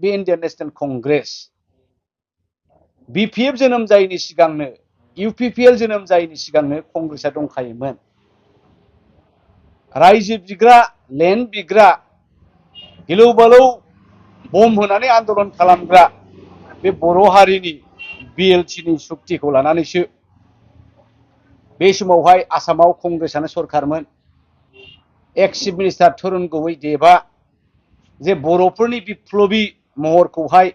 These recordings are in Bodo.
बे इन्डियान नेशनेल कंग्रेस BPF जोनोम जायैनि सिगांनो UPPL जोनोम जायैनि सिगांनो कंग्रेसआ दंखायोमोन। रायजो बिग्रा लेन्ड बिग्रा गिलौ बालौ बम होनानै आन्दलन खालामग्रा बे बर' हारिनि BLTनि सुक्तिखौ लानानैसो बे समावहाय आसामाव कंग्रेसआनो सरखारमोन। एक्स चिफ मिनिस्टार तरुण गगৈ देबआ जे बर'फोरनि बिप्लबी महरखौहाय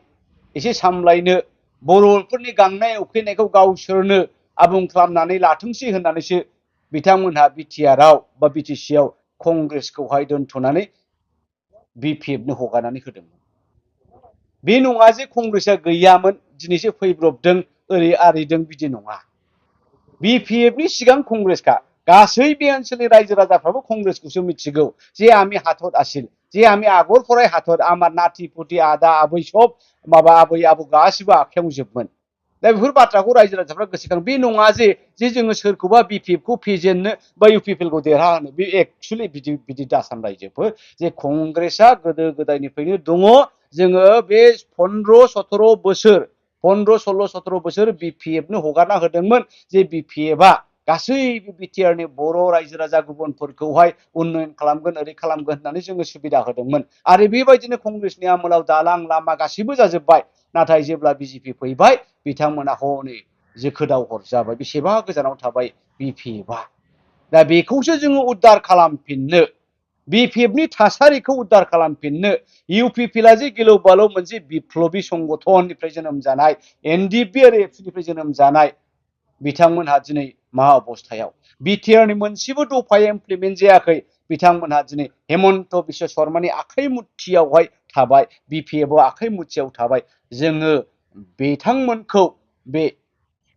एसे सामलायनो बर'फोरनि गांनाय उखैनायखौ गावसोरनो आबुं खालामनानै लाथोंसै होननानैसो बिथांमोनहा बिटिआरआव बा बिटिसिआव कंग्रेसखौहाय दोनथ'नानै BPFनो हगारनानै होदोंमोन। बे नङा जे कंग्रेसआ गैयामोन दिनैसो फैब्रबदों ओरै आरिदों बिदि नङा। BPFनि सिगां कंग्रेसखा गासै बे ओनसोलनि रायजो राजाफ्राबो कंग्रेसखौसो मिथिगौ जे आमी हाथर आसिल जे आमी आगर फराय हाथर आमार नाति पुति आदा आबै सब माबा आबै आबौ गासिबो आखायाव जोबमोन। दा बेफोर बाथ्राखौ रायजो राजाफ्रा गोसोखां बे नङा जे जोङो सोरखौबा BPFखौ फेजेननो बा UPPLखौ देरहाहोनो बे एक्चुअलि बिदि दासान रायजोफोर जे कंग्रेसआ गोदो गोदायनिफ्रायनो दङ। जोङो बे 15-17 बोसोर 15-16-17 बोसोर BPFनो हगारना होदोंमोन जे BPFआ गासैबो बिटिआरनि बर' रायजो राजा गुबुनफोरखौहाय उन्नयन खालामगोन ओरै खालामगोन होननानै जोङो सुबिदा होदोंमोन। आरो बेबायदिनो कंग्रेसनि आमोलाव दालां लामा गासिबो जाजोब्बाय। नाथाय जेब्ला BJP फैबाय बिथांमोना हनै जोखोदाव हर जाबाय। बेसेबा गोजानाव थाबाय BPFआ। दा बेखौसो जोङो उद्धार खालामफिननो BPFनि थासारिखौ उद्धार खालामफिननो UPPLआ जे गिलौ बालौ मोनसे बिप्लबी संगठननिफ्राय जोनोम जानाय NDP आरो एबसुनिफ्राय जोनोम जानाय बिथांमोनहा दिनै मा अबस्थायाव बिटिआरनि मोनसेबो दफाया इमप्लिमेन्ट जायाखै। बिथांमोनहा दिनै हेमन्त बिश्व शर्मानि आखाइ मुथियावहाय थाबाय। BPFआव आखाइ मुथियाव थाबाय। जोङो बिथांमोनखौ बे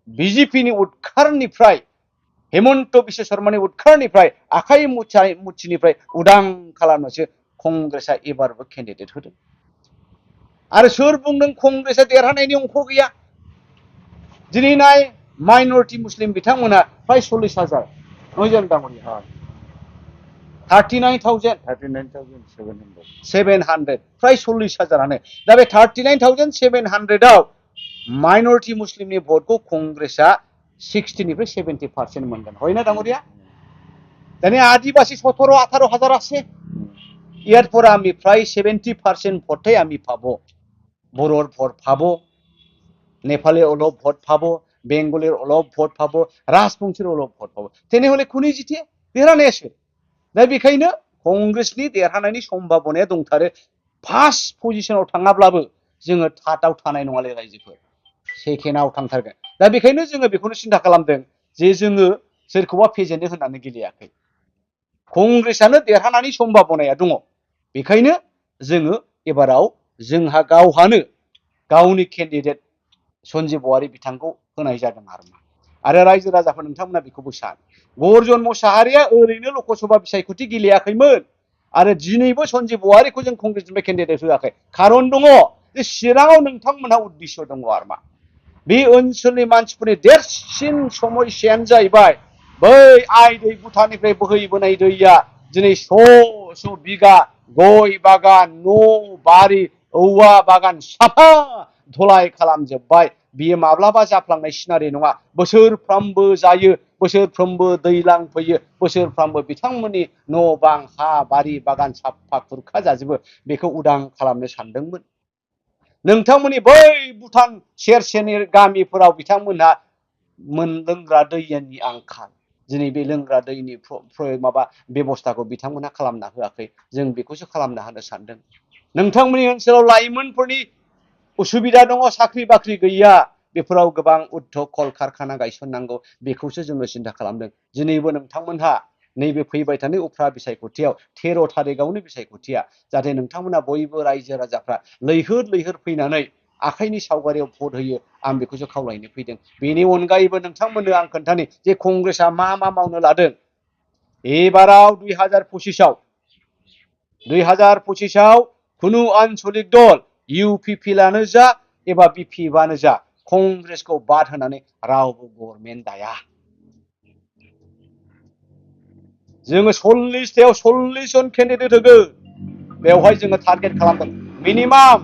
BJPनि उदखारनिफ्राय हेमन्त बिश्व शर्मानि उदखारनिफ्राय आखाइ मुथिनिफ्राय उदां खालामनोसो कंग्रेसआ एबारबो केन्डिडेट होदों। आरो सोर बुंदों कंग्रेसआ देरहानायनि अंख गैया? दिनै नाय माइनरिटि मुस्लिम बिथांमोना फ्राय 40,000 नयजन दाङरिया 39,700 फ्राय 40,000आनो। दा बे 39,700आव माइनरिटि मुस्लिमनि भटखौ कंग्रेसआ 60निफ्राय 70% मोनगोन हयना दाङरिया? दानि आदिबासी 17-18,000 আছে। ইয়ারপর আমি প্রায় 70% ভোটে আমি পাবো। বড়োর ভোট পাবো, নেপালের অলপ ভোট পাবো, বেঙ্গলের অলপ ভোট পাবো, রাজবংশীর অলপ ভোट পাবो। তেনেহলে खुनै जिते देरहानायासो। दा बेखायनो कंग्रेसनि देरहानायनि सम्भावनाया दंथारो। फार्स्ट पजिशनाव थाङाब्लाबो जोङो थार्डआव थानाय नङालै रायजोफोर, सेकेन्डआव थांथारगोन। दा बेखायनो जोङो बेखौनो सिन्था खालामदों जे जोङो सोरखौबा फेजेननो होननानै गेलेयाखै। कंग्रेसआनो देरहानायनि सम्भावनाया दङ। बेखायनो जोङो एबाराव जोंहा गावहानो गावनि केन्डिडेट सन्जीब औवारी बिथांखौ होनाय जादों आरो रायजो राजाफोर नोंथांमोना बेखौबो सान। गर्जन मोसाहारिया ओरैनो लकसभा बिसायख'थि गेलेयाखैमोन आरो दिनैबो सन्जीब औवारीखौ जों कंग्रेसनिफ्राय केन्डिडेट होआखै। खारन दङ जे चिराङाव नोंथांमोनहा उद्देश्य दङ आरमा। बे ओनसोलनि मानसिफोरनि देरसिन समस्यायानो जाहैबाय बै आइ दै भुटाननिफ्राय बोहैबोनाय दैया दिनै श' बिगा गय बागान न' बारि औवा बागान साफा धलाय खालामजोब्बाय। बियो माब्लाबा जाफ्लांनाय सिनारि नङा। बोसोरफ्रामबो जायो, बोसोरफ्रोमबो दैज्लां फैयो, बोसोरफ्रामबो बिथांमोननि न' बां हा बारि बागान साफा खुरखा जाजोबो। बेखौ उदां खालामनो सानदोंमोन। नोंथांमोननि बै भुटान सेर सेरनि गामिफोराव बिथांमोनहा लोंग्रा दैनि आंखाल। दिनै बे लोंग्रा दैनि माबा बेबस्थाखौ बिथांमोनहा खालामना होआखै। जों बेखौसो खालामना होनो सानदों। नोंथांमोननि ओनसोलाव लाइमोनफोरनि उसुबिदा दङ, साख्रि बाख्रि गैया। बेफोराव गोबां उद्योग कलकारखाना गायसननांगौ। बेखौसो जोङो सिन्था खालामदों। दिनैबो नोंथांमोनहा नैबे फैबाय थानाय उफ्रा बिसायख'थियाव 13 थारिखआवनो बिसायख'थिया जाहाथे नोंथांमोना बयबो रायजो राजाफ्रा लैहोर लैहोर फैनानै आखाइनि सावगारियाव भट होयो। आं बेखौसो खावलायनो फैदों। बेनि अनगायैबो नोंथांमोननो आं खोन्थानि जे कंग्रेसआ मा मावनो लादों। एबाराव 2025आव खुनु आनसलिक दल UPPLआनो जा एबा BPFआनो जा कंग्रेसखौ बाद होनानै रावबो गभर्नमेन्ट दाया। जोङो 40थायाव 40 जन केन्डिडेट होगोन। बेवहाय जोङो टारगेट खालामगोन मिनिमाम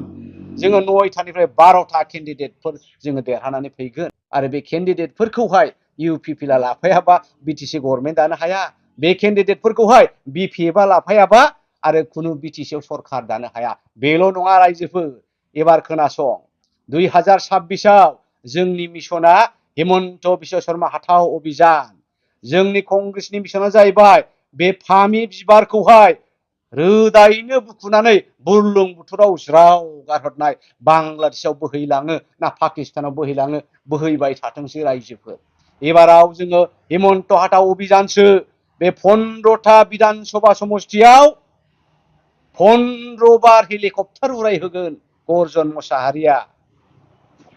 जोङो 9थानिफ्राय 12था केन्डिडेटफोर जोङो देरहानानै फैगोन आरो बे केन्डिडेटफोरखौहाय इउपिपिएलआ लाफायाबा बिटिसि गभर्नमेन्ट दानो हाया बे केन्डिडेटफोरखौहाय बिपिएफआ लाफायाबा आरो खुनु बिटिसिआव सरखार दानो हाया बेल' नङा रायजोफोर एबार खोनासं 2026आव जोंनि मिशना हिमन्त बिश्व शर्मा हाथाव अभियान जोंनि कंग्रेसनि मिशना जाहैबाय बे फामि बिबारखौहाय रोदायैनो बुखुनानै बुरलुंबुथुराव ज्राव गारहरनाय बांलादेशआव बोहैलाङो ना पाकिस्तानाव बोहैलाङो बोहैबाय थाथोंसै रायजोफोर एबाराव जोङो हिमन्त हाथाव अभियानसो बे 15था विधानसभा समष्टियाव 15 बार हेलिकप्टार उरायहोगोन गर्जन मोसाहारिया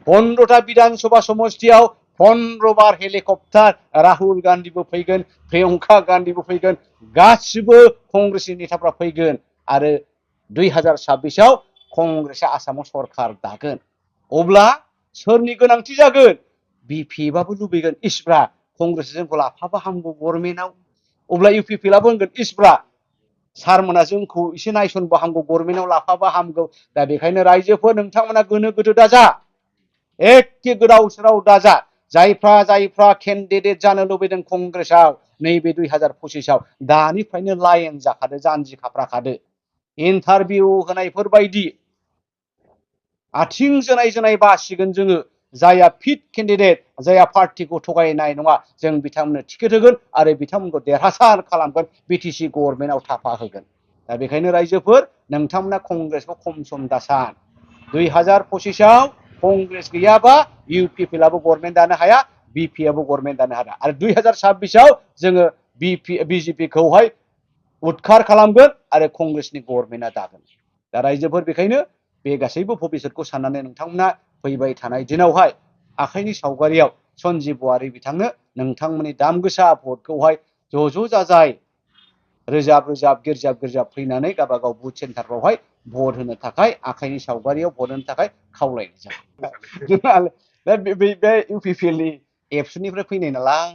15था विधानसभा समष्टियाव 15 बार हेलिकप्टार राहुल गान्धीबो फैगोन प्रियंका गान्धीबो फैगोन गासिबो कंग्रेसनि नेताफ्रा फैगोन आरो 2026आव कंग्रेसआ आसामाव सरखार दागोन अब्ला सोरनि गोनांथि जागोन बिपिएफआबो लुबैगोन इस्ब्रा कंग्रेस जोंखौ लाफाबा हामगौ गभर्नमेन्टआव अब्ला इउपिपिएलआबो होनगोन इस्ब्रा सारमोना जोंखौ एसे नायसनबा हामगौ गभर्नमेन्टआव लाफाबा हामगौ दा बेखायनो रायजोफोर नोंथांमोना गोनो गोथो दाजा एखे गोदाव सोराव दाजा जायफ्रा केन्डिडेट जानो लुबैदों कंग्रेसआव नैबे 2025आव दानिफ्रायनो लाइन जाखादो जानजि खाफ्राखादो इन्टारभिउ होनायफोरबायदि आथिं जोनाय जोनाय बासिगोन जोङो जायहा फिट केन्डिडेट जायहा पार्टिखौ थगायनाय नङा जों बिथांमोननो टिकेट होगोन आरो बिथांमोनखौ देरहासार खालामगोन बिटिसि गभर्नमेन्टआव थाफा होगोन दा बेखायनो रायजोफोर नोंथांमोना कंग्रेसखौ खम सम दासान 2025आव कंग्रेस गैयाबा इउपिपिएलआबो गभर्नमेन्ट दानो हाया बिपिएफआबो गभर्नमेन्ट दानो हाया आरो 2026आव जोङो बिजेपिखौहाय उदखार खालामगोन आरो कंग्रेसनि गभर्नमेन्टआ दागोन दा रायजोफोर बेखायनो बे गासैबो भबिसतखौ साननानै नोंथांमोना फैबाय थानाय दिनावहाय आखाइनि सावगारियाव सन्जीब बहारि बिथांनो नोंथांमोननि दाम गोसा भटखौहाय ज' जाजाय रोजाब गिर्जाब फैनानै गावबागाव बुथ सेन्टारफ्रावहाय भट होनो थाखाय आखाइनि सावगारियाव भट होनो थाखाय खावलायनाय जाबाय बे इउपिपिएलनि एबसुनिफ्राय फैनाय नालाय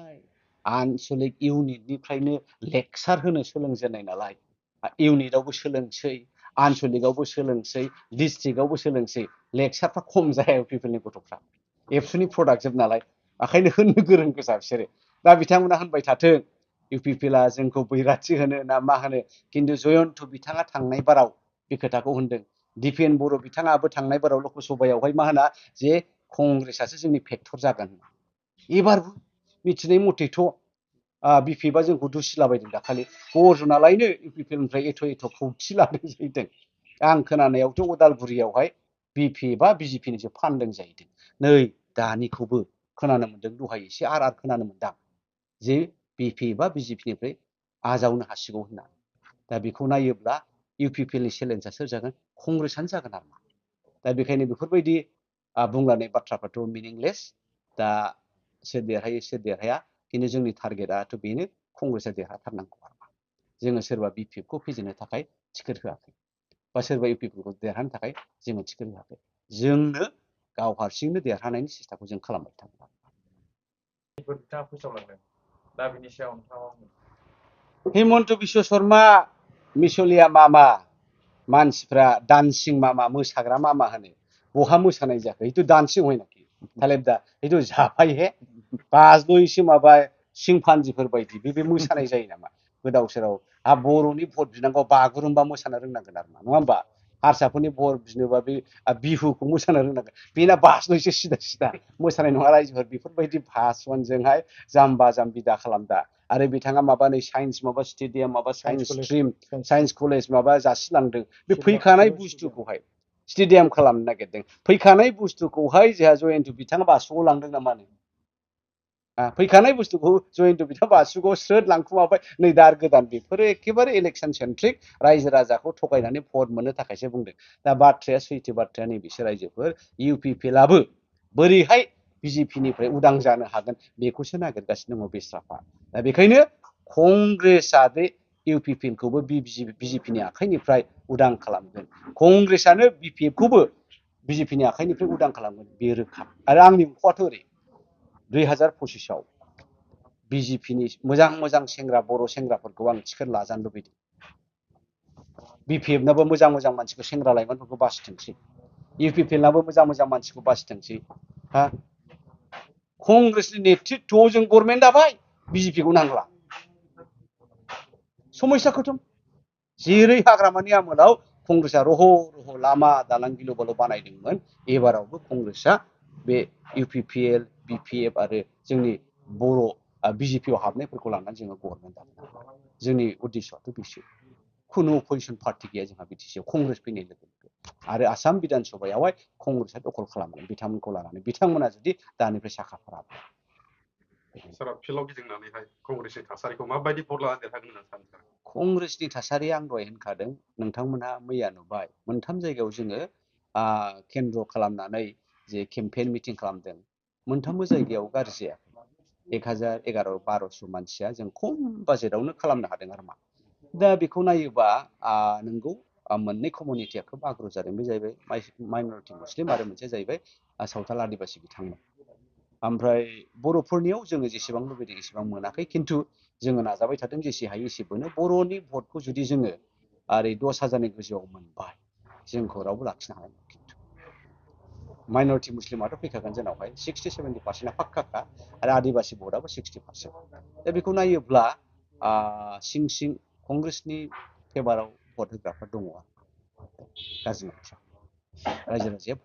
आनसलिक इउनिटनिफ्रायनो लेक्सार होनो सोलोंजेननाय नालाय इउनिटआवबो सोलोंसै आनसलिकआवबो सोलोंसै डिस्ट्रिक्टआवबो सोलोंसै लेक्सारफ्रा खम जाया इउपिपिएलनि गथ'फ्रा एबसुनि प्रडाक्ट जोब नालाय ओंखायनो होननो गोरों गोजा बिसोरो दा बिथांमोना होनबाय थाथों इउपिपिएलआ जोंखौ बैराथि होनो ना मा होनो खिन्थु जयन्त बिथाङा थांनाय बाराव बे खोथाखौ होनदों दिपेन बर' बिथाङाबो थांनाय बाराव लकसभायावहाय मा होना जे कंग्रेसआसो जोंनि फेक्टर जागोन एबार मिथिनाय मथेथ' बिपिएफआ जोंखौ दुसिलाबायदों दाखालि गरजनालायनो इउपिपिएलनिफ्राय एथ' खौथि लादों जाहैदों आं खोनानायावथ' उदालगुरियावहाय बिपिएफआ बिजेपिनिसो फानदों जाहैदों नै दानिखौबो खोनानो मोन्दों दहाय एसे आर खोनानो मोनदां जे बिपिएफआ बिजेपिनिफ्राय आजावनो हासिगौ होनना दा बेखौ नायोब्ला इउपिपिएलनि चेलेन्जआ सोर जागोन कंग्रेसआनो जागोन आरो दा बेखायनो बेफोरबायदि बुंलायनाय बाथ्राफ्राथ' मिनिंलेस दा सोर देरहायो सोर देरहाया खिन्थु जोंनि टारगेटआथ' बेनो कंग्रेसआ देरहाथारनांगौ आरोमा जोङो सोरबा बिपिएफखौ फेजेननो थाखाय टिकेट होआखै बा सोरबा इउपिपिएलखौ देरहानो थाखाय जोङो टिकेट होआखै जोंनो गाव हारसिंनो देरहानायनि सेस्टाखौ जों खालामबाय थागोन हिमन्त बिश्व शर्मा मिसलिया मामा मानसिफ्रा डान्सिं मामा मोसाग्रा मामा होनो बहा मोसानाय जाखो इथ' डान्सिं হয় নাকি তাহলে दा इथ' जाफाय हे बाज्ल'यैसो माबा सिंफान्जिफोर बायदि बे मोसानाय जायो नामा गोदाव सोराव बर'नि भट बिनांगौ बागुरुम्बा मोसानो रोंनांगोन आरो नङा होमबा हारसाफोरनि भट बिनोबा बे बिहुखौ मोसानो रोंनांगोन बेना बाज्ल'यैसो सिदा मोसानाय नङा रायजोफोर बेफोरबायदि भाषणजोंहाय जाम्बा जाम्बि दा खालामदा आरो बिथाङा माबा नै साइन्स माबा स्टेडियाम माबा साइन्स स्ट्रिम साइन्स कलेज माबा जासिलांदों बे फैखानाय बुस्थुखौहाय स्टेडियाम खालामनो नागिरदों फैखानाय बुस्थुखौहाय जोंहा जयन्त बिथाङा बासुगाव लांदों नामा फैखानाय बुस्थुखौ जयन्त बिथाङा बासुगाव स्रोद लांखुमाबाय नै दा गोदान बेफोरो एखेबारे इलेक्सन सेन्ट्रिक रायजो राजाखौ थगायनानै भट मोननो थाखायसो बुंदों दा बाथ्राया सैथो बाथ्राया नैबेसो रायजोफोर इउपिपिएलआबो बोरैहाय बिजेपिनिफ्राय उदां जानो हागोन बेखौसो नागिरगासिनो दङ बेस्राफ्रा दा बेखायनो कंग्रेसआ बे इउपिपिएलखौबो बिजेपिनि आखाइनिफ्राय उदां खालामगोन कंग्रेसआनो बिपिएफखौबो बिजेपिनि आखाइनिफ्राय उदां खालामगोन बे रोखा आरो आंनि मुख'आथ' ओरै 2025आव बिजेपिनि मोजां मोजां सेंग्रा बर' सेंग्राफोरखौ आं टिकेट लाजानो लुबैदों बिपिएफनाबो मोजां मोजां मानसिखौ सेंग्रा लाइमोनफोरखौ बासिथोंसै UPPLनाबो मोजां मानसिखौ बासिथोंसै हा कंग्रेसनि नेतृत्वआव जों गभर्नमेन्ट दाबाय BJP खौ नांला समस्या खतम जेरै हाग्रामानि आमोलाव कंग्रेसआ रह' लामा दालां गिलु बालु बानायदोंमोन एबारावबो कंग्रेसआ बे UPPL BPF आरो जोंनि बर' BJP आव हाबनायफोरखौ लानानै जोङो गभर्नमेन्ट दागोन जोंनि उद्देश्यआथ' बेसो खुनु अपोजिशन पार्टी गैया जोंहा BTC आव कंग्रेस फैनाय लोगो लोगो आरो आसाम बिधान सभायावहाय कंग्रेसआ दखल खालामगोन बिथांमोनखौ लानानै बिथांमोना जुदि दानिफ्राय साखाफारा सारा फिल्डआव गिदिंनानैहाय कंग्रेसनि थासारिखौ माबायदि भट लाना देरहागोन होनना सानो सार? कंग्रेसनि थासारिया आं दहाय होनखादों नोंथांमोनहा मैया नुबाय मोनथाम जायगायाव जोङो केन्द्र खालामनानै जे केम्पेइन मिटिं खालामदों मोनथामबो जायगायाव गाज्रि जायाखै 1011-1200 मानसिया जों खम बाजेटावनो खालामनो हादों आरो मा दा बेखौ नायोबा नोंगौ मोननै कमिउनिटिया खोब आग्रह जादों बे जाहैबाय माइनरिटि मुस्लिम आरो मोनसेया जाहैबाय सावथाल आदिबासि बिथांमोन ओमफ्राय बर'फोरनियाव जोङो जेसेबां लुबैदों एसेबां मोनाखै खिन्थु जोङो नाजाबाय थादों जेसे हायो एसेबांनो बर'नि भटखौ जुदि जोङो ओरै 10,000नि गोजौआव मोनबाय जोंखौ रावबो लाखिनो हानाय नङा खिन्थु माइनरिटि मुस्लिमाथ' फैखागोन जोंनावहाय 60-70% फाक्काखा आरो आदिबासि भटआबो 60%। दा बेखौ नायोब्ला सिं कंग्रेसनि फेभाराव भट होग्राफ्रा दङ गाज्रि नङा रायजो राजाया